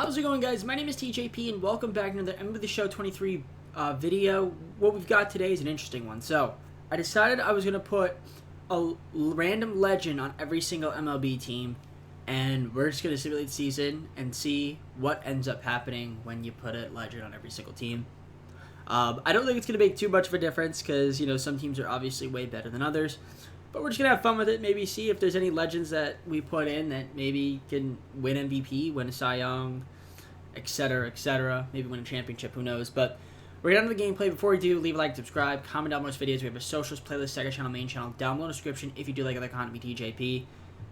How's it going, guys? My name is TJP, and welcome back to another MLB The Show 23 video. What we've got today is an interesting one. So, I decided I was going to put a random legend on every single MLB team, and we're just going to simulate the season and see what ends up happening when you put a legend on every single team. I don't think it's going to make too much of a difference because, you know, some teams are obviously way better than others. But we're just going to have fun with it, maybe see if there's any legends that we put in that maybe can win MVP, win a Cy Young, etc., etc. Maybe win a championship, who knows. But we're going to get into the gameplay. Before we do, leave a like, subscribe, comment down most videos. We have a socials playlist, second channel, main channel, down below in the description if you do like other content with TJP.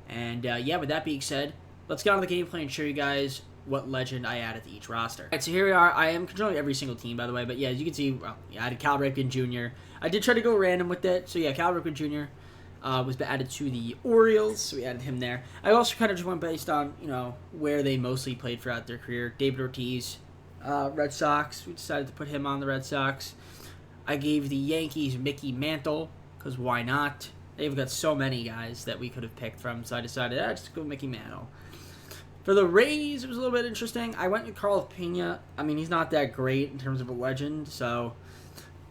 And yeah, with that being said, let's get on to the gameplay and show you guys what legend I added to each roster. Alright, so here we are. I am controlling every single team, by the way. But yeah, as you can see, well, I added Cal Ripken Jr. I did try to go random with it. So yeah, Cal Ripken Jr. Was added to the Orioles, so we added him there. I also kind of just went based on, you know, where they mostly played throughout their career. David Ortiz, Red Sox. We decided to put him on the Red Sox. I gave the Yankees Mickey Mantle, because why not? They've got so many guys that we could have picked from, so I decided, just go Mickey Mantle. For the Rays, it was a little bit interesting. I went with Carlos Pena. I mean, he's not that great in terms of a legend, so,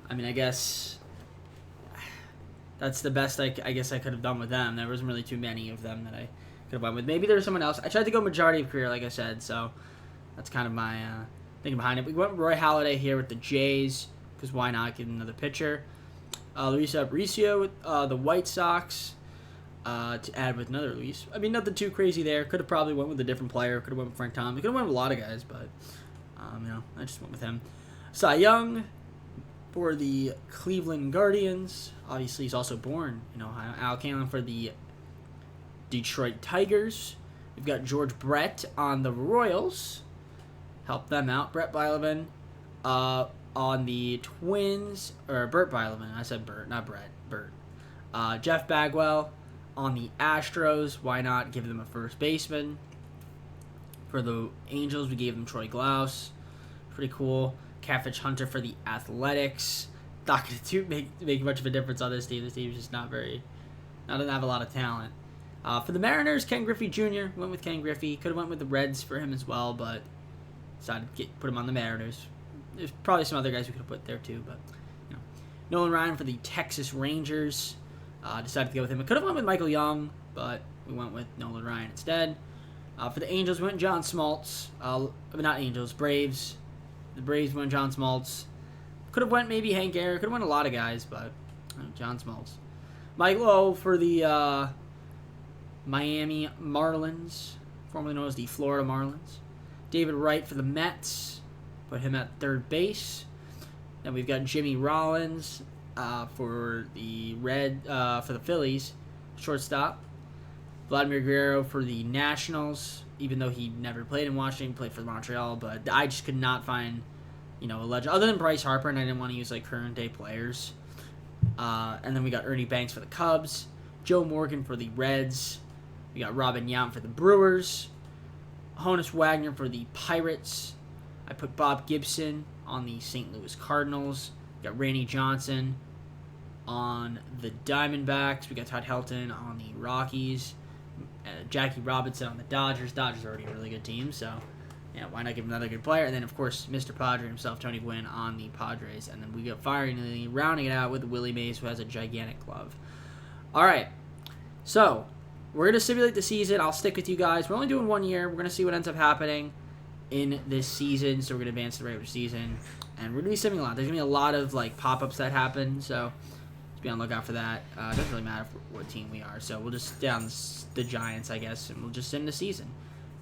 I mean, I guess that's the best I guess I could have done with them. There wasn't really too many of them that I could have went with. Maybe there's someone else. I tried to go majority of career, like I said, so that's kind of my thinking behind it. We went with Roy Halladay here with the Jays, because why not give him another pitcher. Luis Aparicio with the White Sox to add with another Luis. I mean, nothing too crazy there. Could have probably went with a different player. Could have went with Frank Thomas. Could have went with a lot of guys, but, you know, I just went with him. Cy Young for the Cleveland Guardians. Obviously, he's also born in Ohio. Al Cannon for the Detroit Tigers. We've got George Brett on the Royals. Help them out. Brett Bielema on the Twins. Or Bert Bielema. I said Bert, not Brett. Bert. Jeff Bagwell on the Astros. Why not give them a first baseman? For the Angels, we gave them Troy Glaus. Pretty cool. Catfish Hunter for the Athletics. Not going to make much of a difference on this team. This team is just doesn't have a lot of talent. For the Mariners, Ken Griffey Jr. Went with Ken Griffey. Could have went with the Reds for him as well, but decided to put him on the Mariners. There's probably some other guys we could have put there too, but you know. Nolan Ryan for the Texas Rangers. Decided to go with him. I could have went with Michael Young, but we went with Nolan Ryan instead. For the Angels, we went John Smoltz. Not Angels, Braves. The Braves went John Smoltz. Could have went maybe Hank Aaron. Could have went a lot of guys, but John Smoltz. Mike Lowe for the Miami Marlins, formerly known as the Florida Marlins. David Wright for the Mets. Put him at third base. Then we've got Jimmy Rollins for the Phillies, shortstop. Vladimir Guerrero for the Nationals, even though he never played in Washington, played for Montreal, but I just could not find, you know, a legend other than Bryce Harper, and I didn't want to use like current day players. And then we got Ernie Banks for the Cubs, Joe Morgan for the Reds, we got Robin Yount for the Brewers, Honus Wagner for the Pirates. I put Bob Gibson on the St. Louis Cardinals. We got Randy Johnson on the Diamondbacks. We got Todd Helton on the Rockies. Jackie Robinson on the Dodgers. Dodgers are already a really good team, so yeah, why not give him another good player? And then, of course, Mr. Padre himself, Tony Gwynn, on the Padres. And then we got finally rounding it out with Willie Mays, who has a gigantic glove. All right, so we're going to simulate the season. I'll stick with you guys. We're only doing 1 year. We're going to see what ends up happening in this season. So we're going to advance to the regular season. And we're going to be simulating a lot. There's going to be a lot of like pop-ups that happen, so be on the lookout for that. It doesn't really matter what team we are, so we'll just stay on the Giants, I guess, and we'll just end the season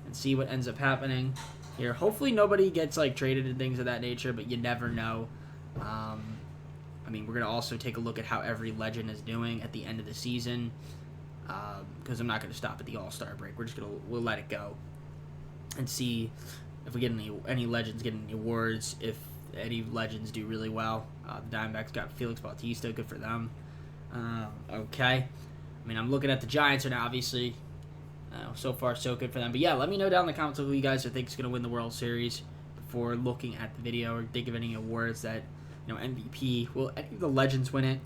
and see what ends up happening here. Hopefully nobody gets like traded and things of that nature, but you never know. I mean, we're gonna also take a look at how every legend is doing at the end of the season, because I'm not gonna stop at the All-Star break. We'll let it go and see if we get any legends getting any awards. If any legends do really well. The Diamondbacks got Felix Bautista. Good for them. Okay. I mean, I'm looking at the Giants right now, obviously. So far, so good for them. But yeah, let me know down in the comments who you guys think is going to win the World Series before looking at the video, or think of any awards that, you know, MVP. Will any of the legends win it?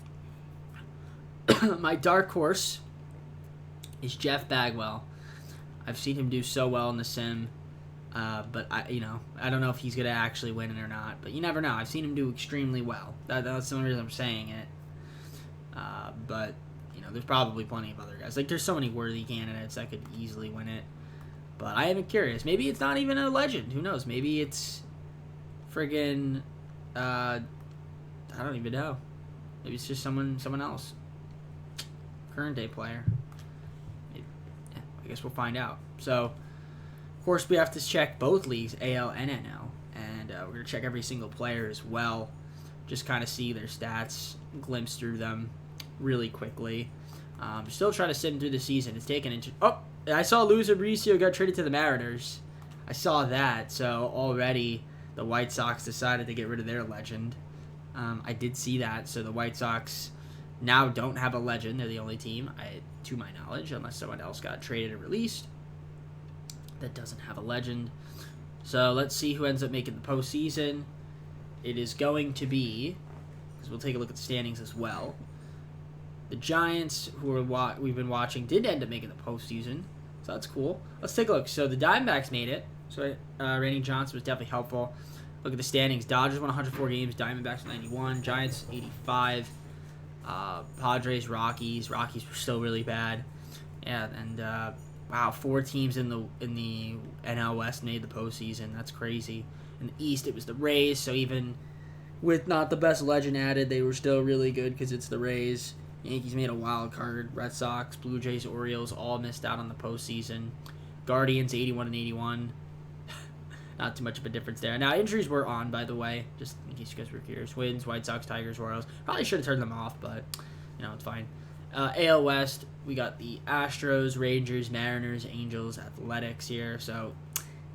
My dark horse is Jeff Bagwell. I've seen him do so well in the sim. But I don't know if he's gonna actually win it or not. But you never know. I've seen him do extremely well. That's the only reason I'm saying it. But there's probably plenty of other guys. Like, there's so many worthy candidates that could easily win it. But I am curious. Maybe it's not even a legend. Who knows? Maybe it's friggin' I don't even know. Maybe it's just someone else. Current day player. I guess we'll find out. So, of course, we have to check both leagues, AL and NL. And we're going to check every single player as well. Just kind of see their stats, glimpse through them really quickly. Still trying to sit through the season. It's taken I saw Luis Aparicio got traded to the Mariners. I saw that. So already the White Sox decided to get rid of their legend. I did see that. So the White Sox now don't have a legend. They're the only team, to my knowledge, unless someone else got traded or released, that doesn't have a legend. So let's see who ends up making the postseason. It is going to be, because we'll take a look at the standings as well. The Giants, who we've been watching, did end up making the postseason, so that's cool. Let's take a look. So the Diamondbacks made it. So Randy Johnson was definitely helpful. Look at the standings. Dodgers won 104 games. Diamondbacks 91. Giants 85. Padres, Rockies. Rockies were still really bad. Yeah, and wow, 4 teams in the NL West made the postseason. That's crazy. In the East, it was the Rays. So even with not the best legend added, they were still really good because it's the Rays. Yankees made a wild card. Red Sox, Blue Jays, Orioles all missed out on the postseason. Guardians 81 and 81. Not too much of a difference there. Now, injuries were on, by the way, just in case you guys were curious. Twins, White Sox, Tigers, Royals. Probably should have turned them off, but, it's fine. AL West, we got the Astros, Rangers, Mariners, Angels, Athletics here. So,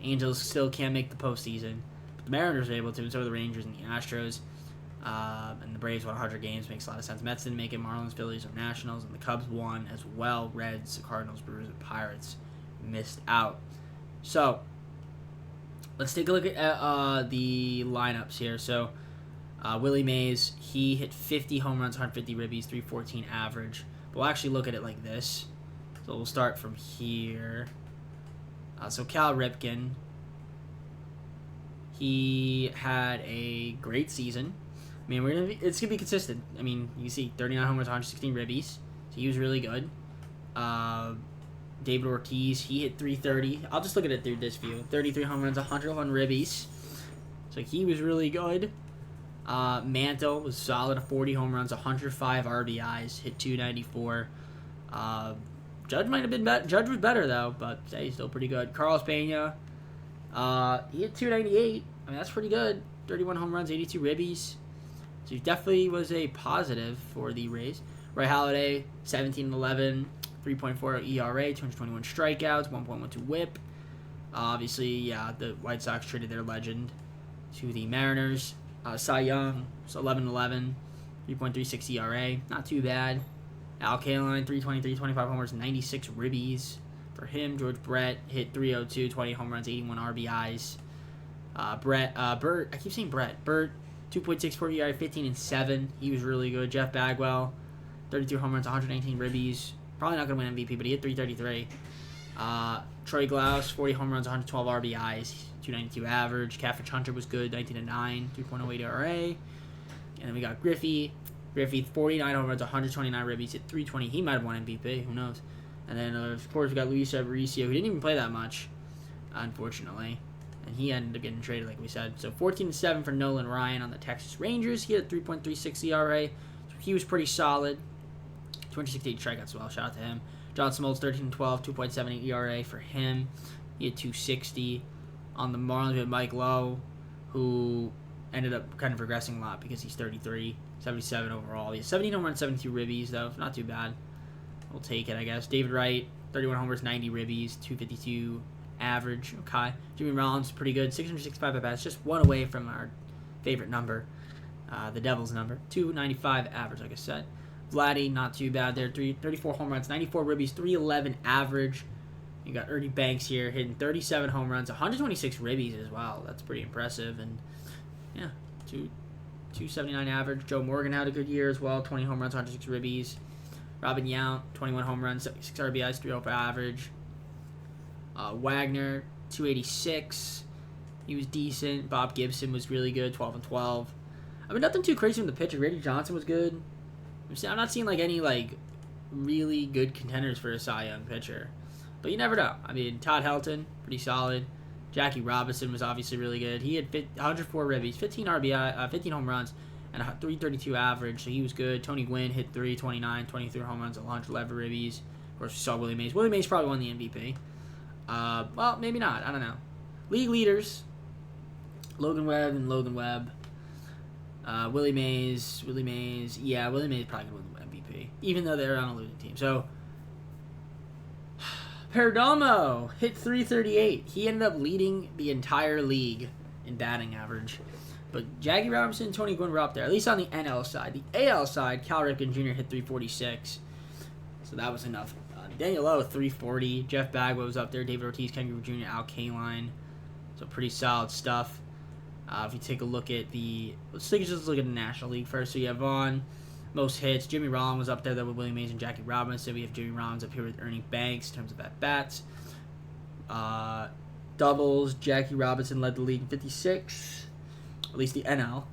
Angels still can't make the postseason. But the Mariners are able to, and so are the Rangers and the Astros. And the Braves won 100 games. Makes a lot of sense. Mets didn't make it. Marlins, Phillies, or Nationals. And the Cubs won as well. Reds, Cardinals, Brewers, and Pirates missed out. So, let's take a look at the lineups here. So, Willie Mays, he hit 50 home runs, 150 ribbies, 314 average. But we'll actually look at it like this. So, we'll start from here. So, Cal Ripken, he had a great season. I mean, it's going to be consistent. I mean, you see 39 home runs, 116 ribbies. So, he was really good. David Ortiz, he hit 330. I'll just look at it through this view. 33 home runs, 101 ribbies. So he was really good. Mantle was solid, 40 home runs, 105 RBIs, hit 294. Judge might have been better. Judge was better though, but he's still pretty good. Carlos Pena, he hit 298. I mean, that's pretty good. 31 home runs, 82 ribbies. So he definitely was a positive for the Rays. Ray Halladay, 17-11. 3.40 ERA, 221 strikeouts, 1.12 WHIP. Obviously, yeah, the White Sox traded their legend to the Mariners. Cy Young, so 11-11, 3.36 ERA, not too bad. Al Kaline, 323, 25 homers, 96 ribbies for him. George Brett hit 302, 20 home runs, 81 RBIs. Bert, I keep saying Brett. Bert, 2.64 ERA, 15-7. He was really good. Jeff Bagwell, 32 home runs, 119 ribbies. Probably not going to win MVP, but he hit 333. Troy Glaus, 40 home runs, 112 RBIs, 292 average. Catfish Hunter was good, 19-9, 2.08 ERA. And then we got Griffey. Griffey, 49 home runs, 129 ribbies, hit 320. He might have won MVP, who knows. And then, of course, we got Luis Aparicio, who didn't even play that much, unfortunately. And he ended up getting traded, like we said. So 14-7 for Nolan Ryan on the Texas Rangers. He had a 3.36 ERA. So he was pretty solid. 268 strikeouts as well. Shout out to him. John Smoltz, 13-12, 2.78 ERA for him. He had 260. On the Marlins, we had Mike Lowe, who ended up kind of regressing a lot because he's 33, 77 overall. He has 17 home runs, 72 ribbies, though. Not too bad. We'll take it, I guess. David Wright, 31 homers, 90 ribbies, 252 average. Okay. Jimmy Rollins, pretty good. 665 at-bats, just one away from our favorite number, the Devils' number. 295 average, like I said. Vladdy, not too bad there. 34 home runs, 94 ribbies, 311 average. You got Ernie Banks here hitting 37 home runs, 126 ribbies as well. That's pretty impressive. And, yeah, 279 average. Joe Morgan had a good year as well. 20 home runs, 106 ribbies. Robin Yount, 21 home runs, 6 RBIs, 305 average. Wagner, 286. He was decent. Bob Gibson was really good, 12 and 12. I mean, nothing too crazy from the pitcher. Randy Johnson was good. I'm not seeing like any like really good contenders for a Cy Young pitcher, but you never know. I mean, Todd Helton, pretty solid. Jackie Robinson was obviously really good. He had 104 ribbies, 15 RBI, 15 home runs, and a 332 average, so he was good. Tony Gwynn hit 329, 23 home runs, 111 ribbies. Of course, we saw Willie Mays. Willie Mays probably won the MVP. Well, maybe not. I don't know. League leaders, Logan Webb and Logan Webb. Willie Mays. Yeah, Willie Mays probably going to win the MVP, even though they're on a losing team. So, Perdomo hit 338. He ended up leading the entire league in batting average. But Jackie Robinson and Tony Gwynn were up there, at least on the NL side. The AL side, Cal Ripken Jr. hit 346. So that was enough. Daniel O, 340. Jeff Bagwell was up there. David Ortiz, Ken Griffey Jr., Al Kaline. So pretty solid stuff. If you take a look at let's just look at the National League first. So you have Vaughn, most hits. Jimmy Rollins was up there with Willie Mays and Jackie Robinson. We have Jimmy Rollins up here with Ernie Banks in terms of at-bats. Doubles, Jackie Robinson led the league in 56, at least the NL.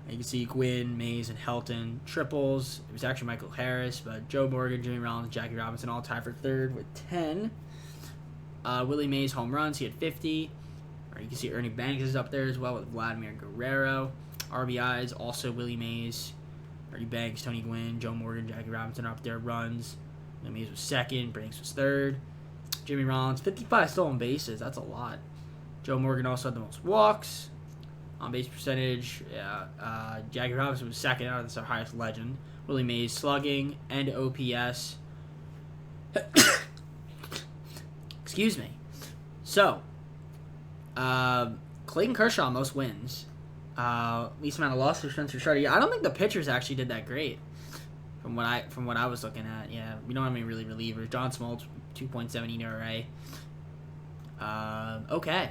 And you can see Gwynn, Mays, and Helton. Triples, it was actually Michael Harris, but Joe Morgan, Jimmy Rollins, Jackie Robinson all tied for third with 10. Willie Mays home runs, he had 50. Or you can see Ernie Banks is up there as well with Vladimir Guerrero. RBIs, also Willie Mays, Ernie Banks, Tony Gwynn, Joe Morgan, Jackie Robinson are up there. Runs, Willie Mays was second, Banks was third. Jimmy Rollins, 55 stolen bases, that's a lot. Joe Morgan also had the most walks. On base percentage, Jackie Robinson was second out of this, our highest legend. Willie Mays slugging and OPS. Excuse me. So, Clayton Kershaw most wins. Least amount of losses Spencer Strider. I don't think the pitchers actually did that great. From what I was looking at, yeah, we don't have any really relievers. John Smoltz, 2.7 ERA. Okay.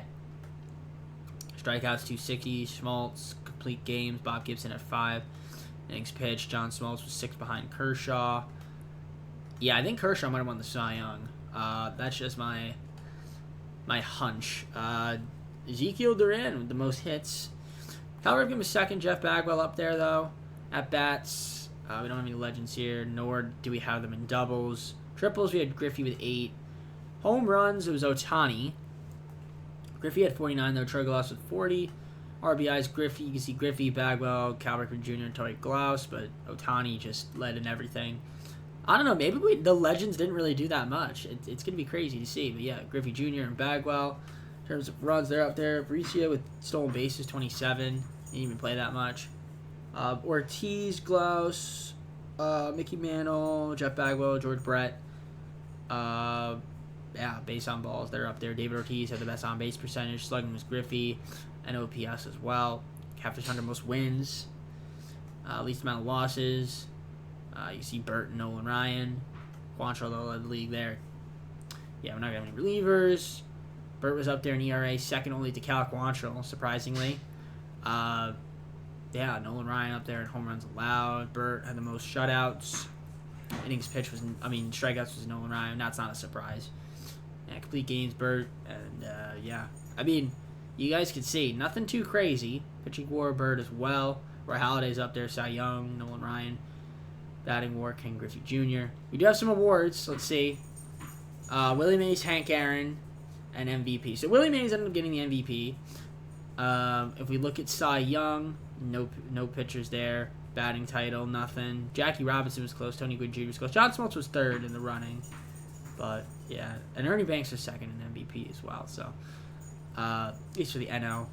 Strikeouts 260. Schmaltz complete games. Bob Gibson at 5 innings pitched. John Smoltz was 6 behind Kershaw. Yeah, I think Kershaw might have won the Cy Young. That's just my hunch. Ezekiel Duran with the most hits. Cal Ripken was second. Jeff Bagwell up there though. At bats, we don't have any legends here, nor do we have them in doubles. Triples, we had Griffey with 8. Home runs, it was Ohtani. Griffey had 49 though. Troy Glaus with 40. RBIs, Griffey. You can see Griffey, Bagwell, Cal Ripken Jr., and Troy Glaus, but Ohtani just led in everything. I don't know. Maybe the legends didn't really do that much. It's going to be crazy to see. But yeah, Griffey Jr. and Bagwell. In terms of runs, they're up there. Bricia with stolen bases, 27. Didn't even play that much. Ortiz, Glaus, Mickey Mantle, Jeff Bagwell, George Brett. Base on balls, they're up there. David Ortiz had the best on base percentage. Slugging was Griffey, and OPS as well. Catfish Hunter most wins. Least amount of losses. You see Burt and Nolan Ryan. Quantrill led the league there. Yeah, we're not going to have any relievers. Burt was up there in ERA, second only to Cal Quantrill, surprisingly. Nolan Ryan up there in home runs allowed. Burt had the most shutouts. Strikeouts was Nolan Ryan. That's not a surprise. Yeah, complete games, Burt. And, you guys can see, nothing too crazy. Pitching WAR, Burt as well. Roy Halladay's up there, Cy Young, Nolan Ryan. Batting WAR, Ken Griffey Jr. We do have some awards. Let's see. Willie Mays, Hank Aaron, and MVP. So Willie Mays ended up getting the MVP. If we look at Cy Young, no pitchers there. Batting title, nothing. Jackie Robinson was close. Tony Gwynn Jr. was close. John Smoltz was third in the running. But, yeah. And Ernie Banks was second in MVP as well. So, at least for the NL.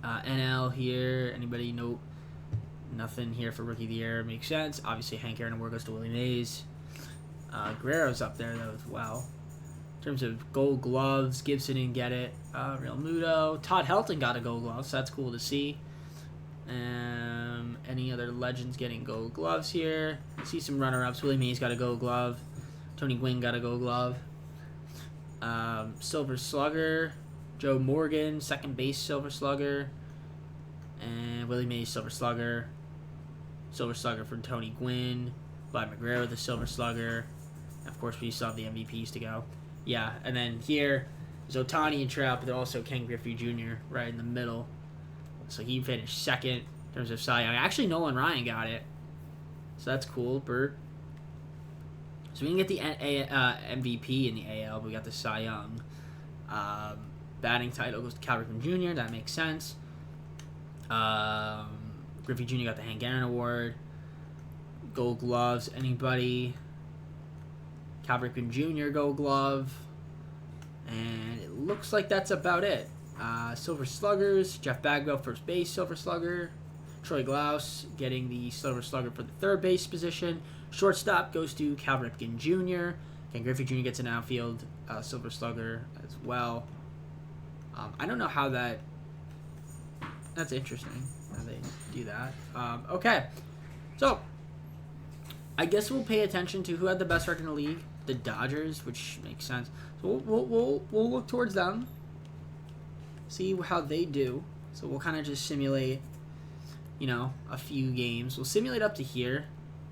NL here. Anybody? Nope. Nothing here for Rookie of the Year. Makes sense. Obviously, Hank Aaron award goes to Willie Mays. Guerrero's up there, though, as well. In terms of gold gloves, Gibson didn't get it. Real Muto. Todd Helton got a gold glove, so that's cool to see. Any other legends getting gold gloves here? I see some runner-ups. Willie Mays got a gold glove. Tony Gwynn got a gold glove. Silver Slugger. Joe Morgan, second base Silver Slugger. And Willie Mays, Silver Slugger. Silver Slugger for Tony Gwynn. Vladimir Guerrero, the Silver Slugger. And of course, we still have the MVPs to go. Yeah, and then here, There's Ohtani and Trout, but then also Ken Griffey Jr. right in the middle. So he finished second in terms of Cy Young. Actually, Nolan Ryan got it. So that's cool, Bert. So we can get the MVP in the AL, but we got the Cy Young. Batting title goes to Cal Ripken Jr. That makes sense. Griffey Jr. got the Hank Aaron Award. Gold Gloves, anybody? Cal Ripken Jr. Gold Glove. And it looks like that's about it. Silver Sluggers, Jeff Bagwell, first base, Silver Slugger. Troy Glaus getting the Silver Slugger for the third base position. Shortstop goes to Cal Ripken Jr. Ken Griffey Jr. gets an outfield Silver Slugger as well. I don't know how that... That's interesting how they do that. Okay. So, I guess we'll pay attention to who had the best record in the league. The Dodgers, which makes sense. So we'll look towards them. See how they do. So we'll kind of just simulate, a few games. We'll simulate up to here.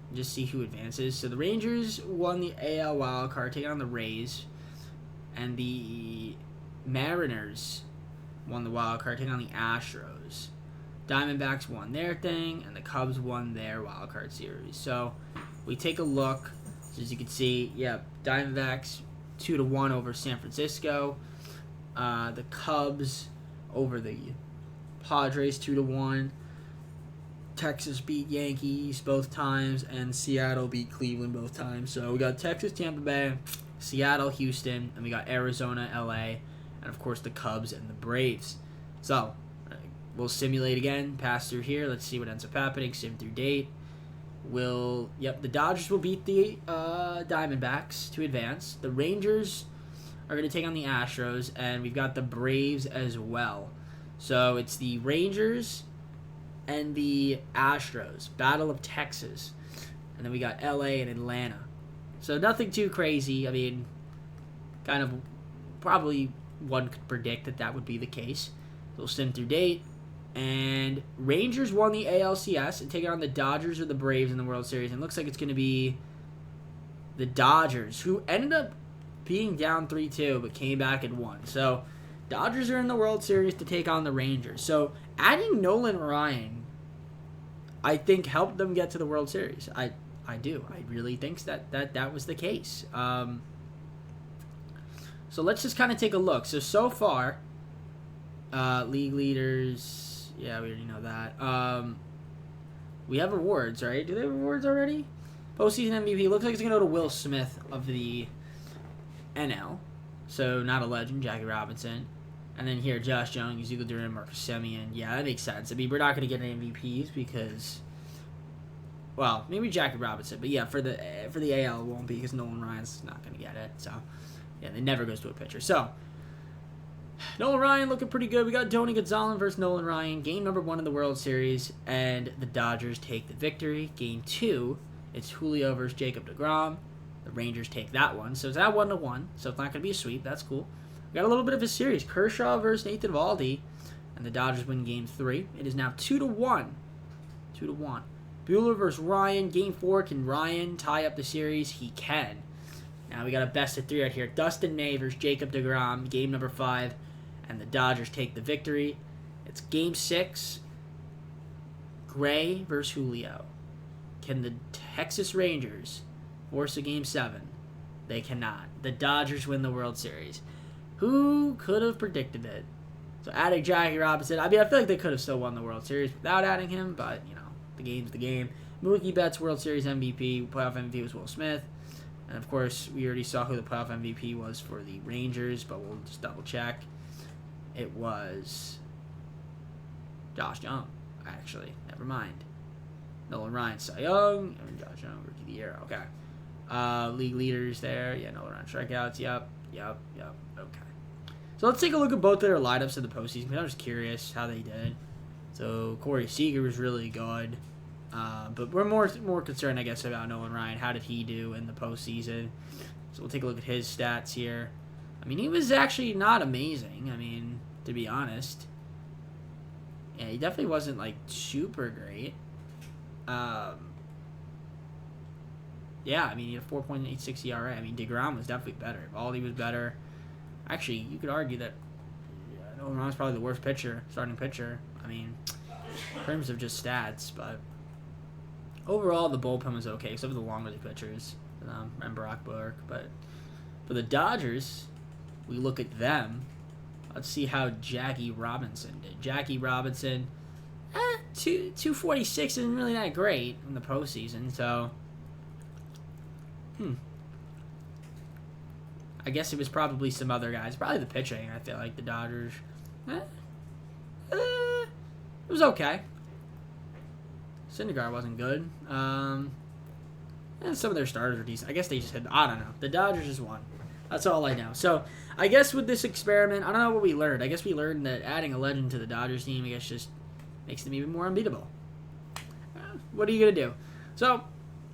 And just see who advances. So the Rangers won the AL wild card, taking on the Rays. And the Mariners won the wild card, taking on the Astros. Diamondbacks won their thing, and the Cubs won their wild card series. So we take a look. So as you can see, Diamondbacks 2-1 over San Francisco. The Cubs over the Padres 2-1. Texas beat Yankees both times, and Seattle beat Cleveland both times. So we got Texas, Tampa Bay, Seattle, Houston, and we got Arizona, LA, and of course the Cubs and the Braves. So we'll simulate again, pass through here. Let's see what ends up happening. Sim through date. The Dodgers will beat the Diamondbacks to advance. The Rangers are going to take on the Astros, and we've got the Braves as well. So it's the Rangers and the Astros, Battle of Texas. And then we got LA and Atlanta. So nothing too crazy. I mean, kind of probably one could predict that would be the case. So we'll sim through date. And Rangers won the ALCS and taking on the Dodgers or the Braves in the World Series. And it looks like it's going to be the Dodgers, who ended up being down 3-2 but came back and won. So Dodgers are in the World Series to take on the Rangers. So adding Nolan Ryan, I think, helped them get to the World Series. I do. I really think that was the case. So let's just kind of take a look. So far, league leaders... Yeah, we already know that. We have awards, right? Do they have awards already? Postseason MVP. Looks like it's going to go to Will Smith of the NL. So, not a legend, Jackie Robinson. And then here, Josh Young, Ezekiel Duran, Marcus Semien. Yeah, that makes sense. I mean, we're not going to get any MVPs because... Well, maybe Jackie Robinson. But yeah, for the AL, it won't be because Nolan Ryan's not going to get it. So, yeah, it never goes to a pitcher. So... Nolan Ryan looking pretty good. We got Tony Gonzalez versus Nolan Ryan. Game number 1 in the World Series, and the Dodgers take the victory. Game 2, it's Julio versus Jacob deGrom. The Rangers take that one. So it's at 1-1, so it's not going to be a sweep. That's cool. We got a little bit of a series. Kershaw versus Nathan Eovaldi, and the Dodgers win Game 3. It is now 2-1. 2-1. Buehler versus Ryan. Game 4, can Ryan tie up the series? He can. Now we got a best of 3 right here. Dustin May versus Jacob deGrom. Game number 5. And the Dodgers take the victory. It's Game 6. Gray versus Julio. Can the Texas Rangers force a Game 7? They cannot. The Dodgers win the World Series. Who could have predicted it? So adding Jackie Robinson. I mean, I feel like they could have still won the World Series without adding him, but, the game's the game. Mookie Betts, World Series MVP. Playoff MVP was Will Smith. And, of course, we already saw who the playoff MVP was for the Rangers, but we'll just double check. It was Josh Young, actually. Never mind. Nolan Ryan, Cy Young, and Josh Young, Rookie of the Year. Okay. League leaders there. Yeah, Nolan Ryan strikeouts. Yep. Okay. So let's take a look at both of their lineups in the postseason. I'm just curious how they did. So Corey Seager was really good. But we're more concerned, I guess, about Nolan Ryan. How did he do in the postseason? So we'll take a look at his stats here. I mean, he was actually not amazing. I mean, to be honest. Yeah, he definitely wasn't, super great. Yeah, I mean, he had a 4.86 ERA. I mean, deGrom was definitely better. Eovaldi was better. Actually, you could argue that Nolan Ron's probably the worst starting pitcher. I mean, in terms of just stats, but overall the bullpen was okay, except for the long relief pitchers and Brock Burke. But for the Dodgers, we look at them. Let's see how Jackie Robinson did. Jackie Robinson, 246 isn't really that great in the postseason, so I guess it was probably some other guys. Probably the pitching, I feel like the Dodgers. It was okay. Syndergaard wasn't good. And some of their starters were decent. I guess they just had, I don't know. The Dodgers just won. That's all I know. So, I guess with this experiment, I don't know what we learned. I guess we learned that adding a legend to the Dodgers team, I guess, just makes them even more unbeatable. What are you going to do? So,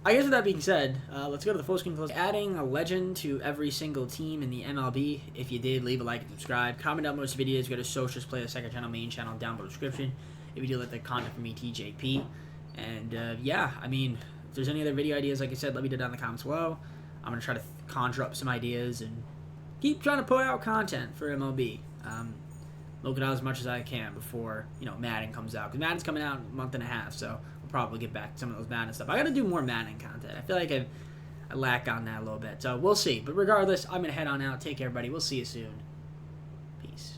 I guess with that being said, let's go to the full screen close. Adding a legend to every single team in the MLB. If you did, leave a like and subscribe. Comment down most videos. Go to socials, play the second channel, main channel, down below description. If you do like the content from me, TJP. And yeah, I mean, if there's any other video ideas, like I said, let me know down in the comments below. I'm going to try to conjure up some ideas and keep trying to put out content for MLB. Milk it out as much as I can before, Madden comes out. Because Madden's coming out in a month and a half, so we'll probably get back to some of those Madden stuff. I got to do more Madden content. I feel like I lack on that a little bit. So we'll see. But regardless, I'm going to head on out. Take care, everybody. We'll see you soon. Peace.